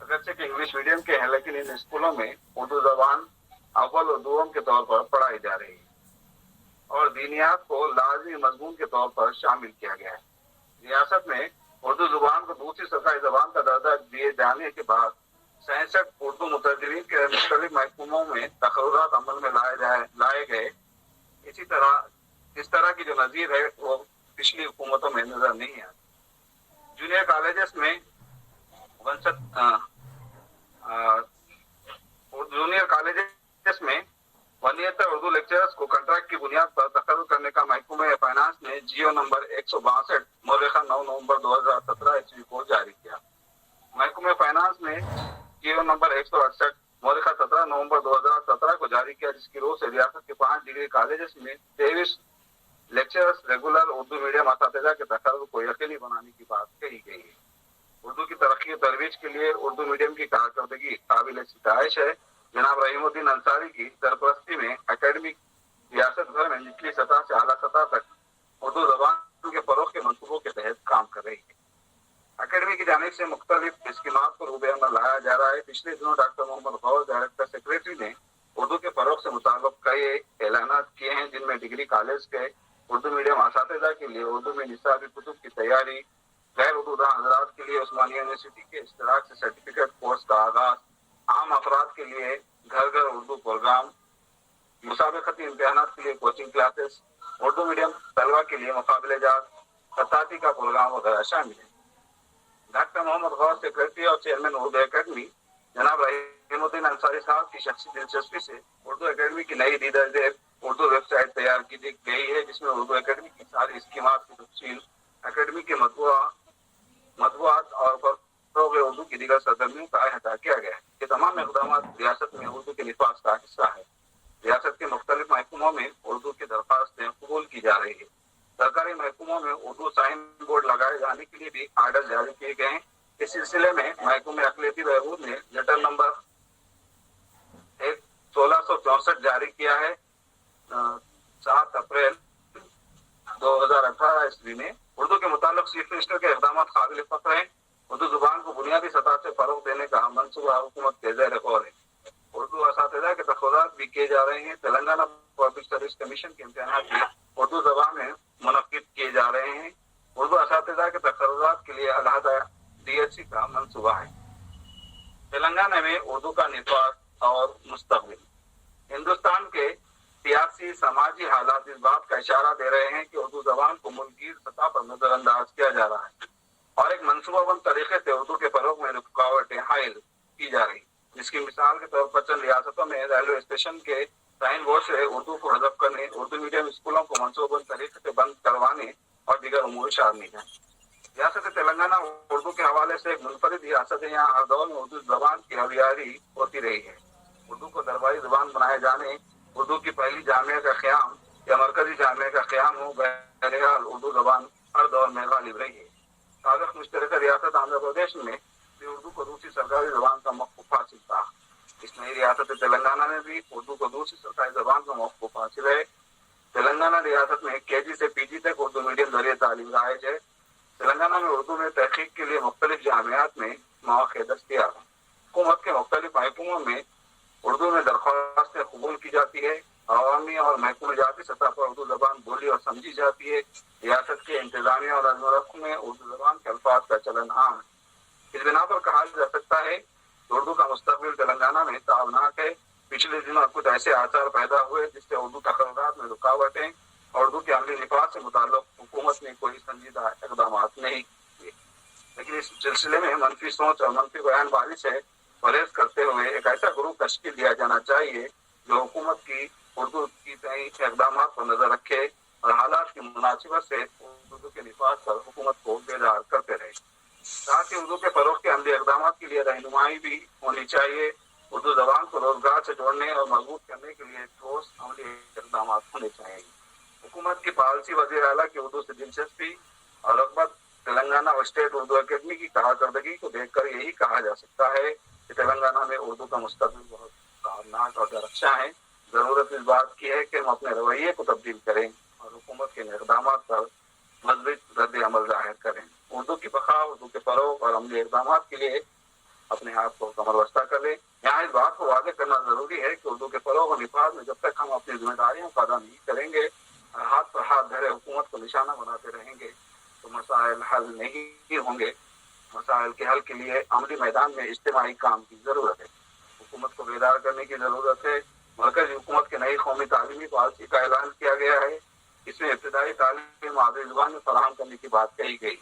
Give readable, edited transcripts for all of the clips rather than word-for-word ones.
اگرچہ کہ English medium کے ہیں لیکن ان اسکولوں میں اردو زبان اول و دوم کے طور پر پڑھائی جا رہی ہے اور دینیات کو لازمی مضمون کے طور پر شامل کیا گیا ہے۔ ریاست میں اردو زبان کو دوسری سرکاری زبان کا درجہ دیے جانے کے بعد 66 اردو مترجمین کے مختلف محکموں میں تقررات عمل میں لائے گئے۔ اس طرح کی جو نظیر ہے وہ پچھلی حکومتوں میں نظر نہیں آتی۔ جونیئر کالجز میں جونیئر کالجز میں 79 اردو لیکچرز کو کنٹریکٹ کی بنیاد پر تقرر کرنے کا محکمہ فائنانس نے جیو نمبر 162 مورخہ 9 نومبر 2017 عیسوی کو جاری کیا۔ محکمہ فائنانس نے جیو نمبر 168 مورخہ 17 نومبر 2017 کو جاری کیا، جس کی روح سے ریاست کے 5 ڈگری کالجز میں 23 لیکچرز ریگولر اردو میڈیم اساتذہ کے تقرر کو یقینی بنانے کی بات کہی گئی ہے۔ اردو کی ترقی و ترویج کے لیے اردو میڈیم کی کارکردگی قابل ستائش ہے۔ جناب رحیم الدین انصاری کی سرپرستی میں اکیڈمک ریاست بھر میں نچلی سطح سے اعلیٰ سطح تک اردو زبان کے فروغ کے منصوبوں کے تحت کام کر رہی ہے۔ اکیڈمی کی جانب سے مختلف اسکیمات کو روبے عمل لایا جا رہا ہے۔ پچھلے دنوں ڈاکٹر محمد غور ڈائریکٹر سیکریٹری نے اردو کے فروغ سے متعلق کئی اعلانات کیے ہیں، جن میں ڈگری کالج کے اردو میڈیم اساتذہ کے لیے اردو میں نصابی کتب کی تیاری، غیر اردو داں حضرات کے لیے عثمانیہ یونیورسٹی کے اشتراک سے سرٹیفکیٹ کورس کا آغاز، عام افراد کے لیے گھر گھر اردو پروگرام، مسابقتی امتحانات کے لیے کوچنگ کلاسز، اردو میڈیم طلبہ کے لیے مقابلے جات، خطاطی کا پروگرام وغیرہ شامل ہے۔ ڈاکٹر محمد غور سیکریٹری اور چیئرمین اردو اکیڈمی جناب رحیم الدین انصاری صاحب کی شخصی دلچسپی سے اردو اکیڈمی کی نئی دیدہ ذیل اردو ویب سائٹ تیار کی گئی ہے، جس میں اردو اکیڈمی کی ساری اسکیمات کی تفصیل، اکیڈمی کے مطبوعات اور فروغ اردو کی دیگر سرگرمیوں کا احاطہ کیا گیا ہے۔ یہ تمام اقدامات ریاست میں اردو کے نفاذ کا حصہ ہے۔ ریاست کے مختلف محکموں میں اردو کی درخواستیں قبول کی جا رہی ہے۔ سرکاری محکموں میں اردو سائن بورڈ لگائے جانے کے لیے بھی آرڈر جاری کیے گئے ہیں۔ اس سلسلے میں محکمہ اقلیتی بہبود نے لیٹر نمبر 1664 جاری کیا ہے 7 اپریل 2018 عیسوی میں۔ اردو کے متعلق چیف منسٹر کے اقدامات قابل فخر ہیں۔ اردو زبان کو بنیادی سطح سے فروغ دینے کا منصوبہ حکومت کے زیر غور ہے۔ اردو اساتذہ کے تقاضات بھی کیے جا رہے ہیں۔ تلنگانہ پبلک سروس کمیشن کے امتحانات بھی اردو زبان میں منعقد کیے جا رہے ہیں۔ اردو اساتذہ کے تقررات کے لیے علیحدہ DHC کا منصوبہ ہے۔ تلنگانہ میں اردو کا نفاذ اور مستقبل۔ ہندوستان کے سیاسی سماجی حالات اس بات کا اشارہ دے رہے ہیں کہ اردو زبان کو ملکی سطح پر نظر انداز کیا جا رہا ہے اور ایک منصوبہ بند طریقے سے اردو کے فروغ میں رکاوٹیں حائل کی جا رہی، جس کی مثال کے طور پر چند ریاستوں میں ریلوے اسٹیشن کے سائن بورڈ سے اردو کو حذف کرنے، اردو میڈیم اسکولوں کو منصوبہ بند طریقے سے بند کروانے اور دیگر امور شامل ہیں۔ ریاست تلنگانہ اردو کے حوالے سے ایک منفرد ریاست ہے۔ یہاں ہر دور میں اردو زبان کی ہویاری ہوتی رہی ہے۔ اردو کو درباری زبان بنائے جانے، اردو کی پہلی جامعہ کا قیام یا مرکزی جامعہ کا قیام ہو، بہرحال اردو زبان ہر دور میں غالب رہی ہے۔ سابق مشترکہ ریاست آندھرا پردیش میں بھی اردو کو دوسری سرکاری زبان کا موقف حاصل تھا۔ اس نئی ریاست تلنگانہ میں بھی اردو کو دوسری سرکاری زبان کا موقف حاصل ہے۔ تلنگانہ ریاست میں KG سے PG تک اردو میڈیم ذریعہ تعلیم رائج ہے۔ تلنگانہ میں اردو میں تحقیق کے لیے مختلف جامعات میں مواقع دستیاب ہیں۔ حکومت کے مختلف محکموں میں اردو میں درخواستیں قبول کی جاتی ہے۔ عوامی اور محکمہ جاتی سطح پر اردو زبان بولی اور سمجھی جاتی ہے۔ ریاست کے انتظامیہ اور عزم و رفق میں اردو زبان کے الفاظ کا چلن عام ہے۔ اس بنا پر کہا جا سکتا ہے کہ اردو کا مستقبل تلنگانہ میں تابناک ہے۔ پچھلے دنوں کچھ ایسے آثار پیدا ہوئے جس سے اردو تقررات میں رکاوٹیں اور اردو کے عملی نفاذ سے متعلق حکومت نے کوئی سنجیدہ اقدامات نہیں کیے، لیکن اس سلسلے میں منفی سوچ اور منفی بیان بازی سے پرہیز کرتے ہوئے ایک ایسا گروپ تشکیل دیا جانا چاہیے جو حکومت کی اردو کی اقدامات پر نظر رکھے اور حالات کی مناسبت سے اردو کے نفاذ پر حکومت کو بیدار کرتے رہے۔ ساتھ ہی اردو کے فروغ کے عملی اقدامات کے لیے رہنمائی بھی ہونی چاہیے۔ اردو زبان کو روزگار سے جوڑنے اور مضبوط کرنے کے لیے ٹھوس عملی اقدامات ہونے چاہیے۔ حکومت کی پالیسی وزیر اعلیٰ کی اردو سے دلچسپی اور رغبت تلنگانہ اسٹیٹ اردو اکیڈمی کی کارکردگی کو دیکھ کر یہی کہا جا سکتا ہے کہ تلنگانہ میں اردو کا مستقبل بہت تابناک اور درخشاں ہے۔ ضرورت اس بات کی ہے کہ ہم اپنے رویے کو تبدیل کریں اور حکومت کے اقدامات پر مثبت رد عمل ظاہر کریں۔ اردو کی بقا، اردو کے فروغ اور عملی اقدامات کے لیے اپنے آپ کو کمر بستہ کر لیں. یہاں اس بات کو واضح کرنا ضروری ہے کہ اردو کے فروغ اور نفاذ میں جب تک ہم اپنی ذمہ داریوں کو ادا نہیں کریں گے، ہاتھ پر ہاتھ دھرے حکومت کو نشانہ بناتے رہیں گے تو مسائل حل نہیں ہوں گے. مسائل کے حل کے لیے عملی میدان میں اجتماعی کام کی ضرورت ہے. حکومت کو بیدار کرنے کی ضرورت ہے. مرکزی حکومت کے نئی قومی تعلیمی پالیسی کا اعلان کیا گیا ہے. اس میں ابتدائی تعلیم مادری زبان میں فراہم کرنے کی بات کہی گئی.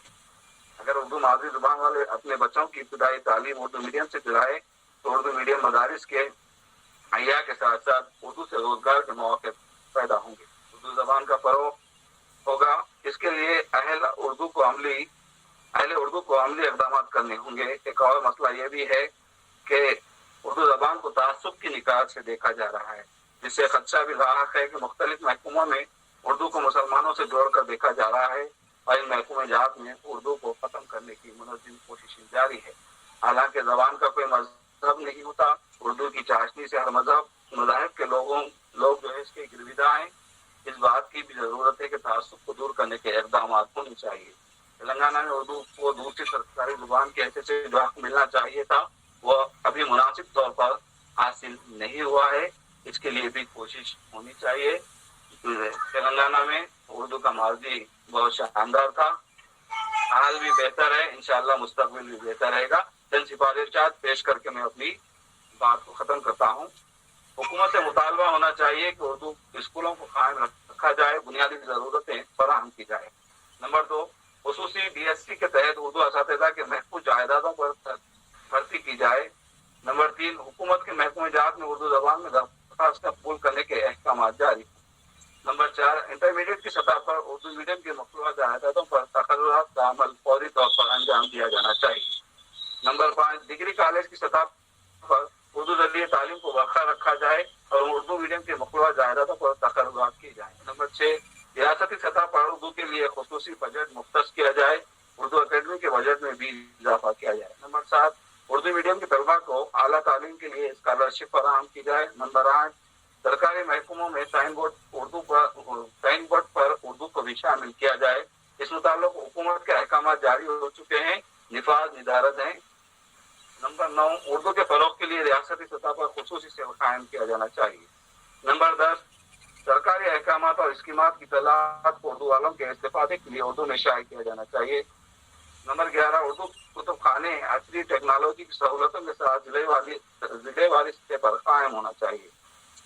اگر اردو مادری زبان والے اپنے بچوں کی ابتدائی تعلیم اردو میڈیم سے دلائے تو اردو میڈیم مدارس کے احیاء کے ساتھ ساتھ اردو سے روزگار کے مواقع پیدا ہوں گے. اردو زبان کا فروغ ہوگا. اس کے لیے اہل اردو کو عملی اقدامات کرنے ہوں گے. ایک اور مسئلہ یہ بھی ہے کہ اردو زبان کو تعصب کی نگاہ سے دیکھا جا رہا ہے، جس سے خدشہ بھی لاحق ہے کہ مختلف محکموں میں اردو کو مسلمانوں سے جوڑ کر دیکھا جا رہا ہے اور ان محکمہ جات میں اردو کو ختم کرنے کی منظم کوششیں جاری ہے. حالانکہ زبان کا کوئی مذہب نہیں ہوتا. اردو کی چاشنی سے ہر مذاہب کے لوگ جو ہے اس کے گرویدہ ہیں. اس بات کی بھی ضرورت ہے کہ تعصب کو دور کرنے کے اقدامات ہونے چاہیے. تلنگانہ میں اردو کو دوسری سرکاری زبان کے حیثیت سے جو حق ملنا چاہیے تھا وہ ابھی مناسب طور پر حاصل نہیں ہوا ہے. اس کے لیے بھی کوشش ہونی چاہیے. تلنگانہ میں اردو کا ماضی بہت شاندار تھا، حال بھی بہتر ہے، انشاءاللہ مستقبل بھی بہتر رہے گا. چند سفارشات پیش کر کے میں اپنی بات کو ختم کرتا ہوں. حکومت سے مطالبہ ہونا چاہیے کہ اردو اسکولوں کو قائم رکھا جائے، بنیادی ضرورتیں فراہم کی جائے. نمبر 2، خصوصی DSC کے تحت اردو اساتذہ کے محفوظ جائیدادوں پر بھرتی کی جائے. نمبر 3، حکومت کے محکمہ جات میں اردو زبان میں درخواست قبول کرنے کے احکامات جاری. نمبر 4، انٹرمیڈیٹ کی سطح پر اردو میڈیم کے مطلوبہ جائیدادوں پر تقررات کا عمل فوری طور پر انجام دیا جانا چاہیے. نمبر 5، ڈگری کالج کی سطح پر اردو ذریعے تعلیم کو برقرار رکھا جائے اور اردو میڈیم کے مطلوبہ جائیدادوں پر تقررات کی جائیں. نمبر 6، ریاستی سطح پر اردو کے لیے خصوصی بجٹ مختص کیا جائے. اردو اکیڈمی کے بجٹ میں بھی اضافہ کیا جائے. نمبر 7، اردو میڈیم کے طلباء کو اعلیٰ تعلیم کے لیے اسکالرشپ فراہم کی جائے. نمبر 8، سرکاری محکموں میں سائن بورڈ پر اردو کو بھی شامل کیا جائے. اس متعلق حکومت کے احکامات جاری ہو چکے ہیں، نفاذ ندارت ہیں. نمبر 9، اردو کے فروغ کے لیے ریاستی سطح پر خصوصی سیل قائم کیا جانا چاہیے. نمبر 10، سرکاری احکامات اور اسکیمات کی اطلاعات کو اردو والوں کے استفادے کے لیے اردو میں شائع کیا جانا چاہیے. نمبر 11، اردو کتب خانے عصری ٹیکنالوجی کی سہولتوں کے ساتھ ضلع والی سطح پر قائم ہونا چاہیے.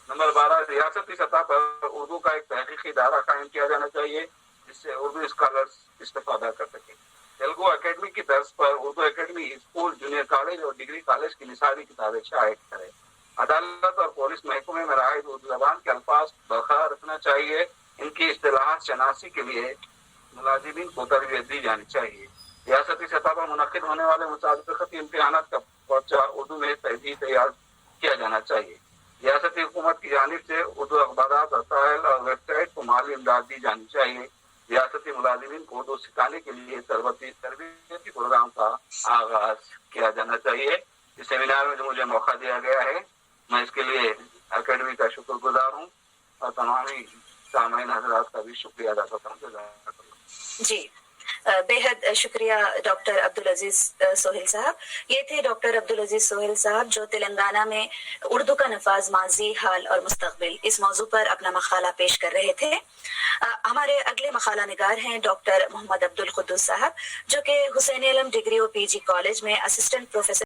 نمبر 12، ریاستی سطح پر اردو کا ایک تحقیقی ادارہ قائم کیا جانا چاہیے جس سے اردو اسکالرز استفادہ کر سکیں. تیلگو اکیڈمی کی طرز پر Urdu academy school, junior college اور ڈگری کالج کی نصابی کتابیں شائع کرے. عدالت اور پولیس محکمے میں رائج اردو زبان کے الفاظ برقرار رکھنا چاہیے. ان کی اصطلاحات شناسی کے لیے ملازمین کو تربیت دی جانی چاہیے. ریاستی سطح پر منعقد ہونے والے مسابقتی امتحانات کا پرچہ اردو میں تیار کیا جانا چاہیے. ریاستی حکومت کی جانب سے اردو اخبارات، رسائل اور ویب سائٹ کو مالی امداد دی جانی چاہیے. ریاستی ملازمین کو اردو سکھانے کے لیے تربیتی پروگرام کا آغاز کیا جانا چاہیے. اس سیمینار میں جو مجھے موقع دیا گیا ہے میں اس کے لیے اکیڈمی کا شکر گزار ہوں اور تمام سامعین حضرات کا بھی شکریہ ادا کرتا ہوں. جی بے حد شکریہ ڈاکٹر عبدالعزیز سہیل صاحب. یہ تھے ڈاکٹر عبدالعزیز سہیل صاحب جو تلنگانہ میں اردو کا نفاذ ماضی، حال اور مستقبل اس موضوع پر اپنا مقالہ پیش کر رہے تھے. ہمارے اگلے مقالہ نگار ہیں ڈاکٹر محمد عبدالقدوس صاحب جو کہ حسین علم ڈگری اور PG کالج میں اسسٹنٹ پروفیسر